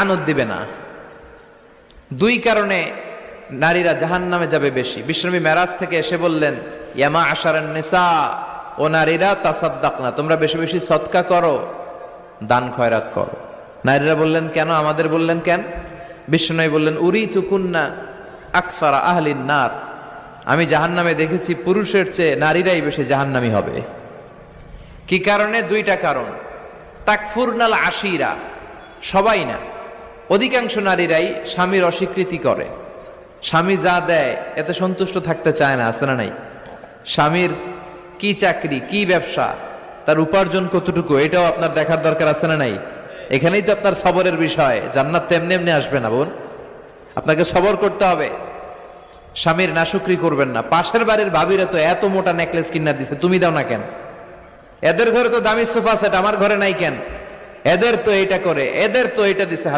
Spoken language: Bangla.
আনন্দ দিবে না। দুই কারণে নারীরা জাহান্নামে যাবে বেশি। বিশ্বনবী মেরাজ থেকে এসে বললেন, ইয়া মা'আশারান নিসা, ও নারীরা, তাসাদ্দাকনা, তোমরা বেশি বেশি সদকা করো, দান খয়রাত করো। নারীরা বললেন কেন, আমাদের বললেন কেন? বিশ্বনবী বললেন, উরিতুকুন্না আকসারা আহলিন নার, আমি জাহান্নামে দেখেছি পুরুষের চেয়ে নারীরাই বেশি জাহান্নামী হবে। কি কারণে? দুইটা কারণ। তাকফুরনাল আশিরা, সবাই না, অধিকাংশ নারীরাই স্বামীর অস্বীকৃতি করে। স্বামী যা দেয় এতে সন্তুষ্ট থাকতে চায় না, আছে না নাই? স্বামীর কি চাকরি, কি ব্যবসা, তার উপার্জন কতটুকু, এটাও আপনার দেখার দরকার, আছে না নাই? এখানেই তো আপনার সবরের বিষয়। জান্নাত তেমনি এমনি আসবে না বোন, আপনাকে সবর করতে হবে। স্বামীর নাশুকরি করবেন না। পাশের বাড়ির ভাবিরা তো এত মোটা নেকলেস কিনা দিছে, তুমি দাও না কেন? এদের ঘরে তো দামি সোফা সেট, আমার ঘরে নাই কেন? এদের তো এটা করে, এদের তো এটা দিছে।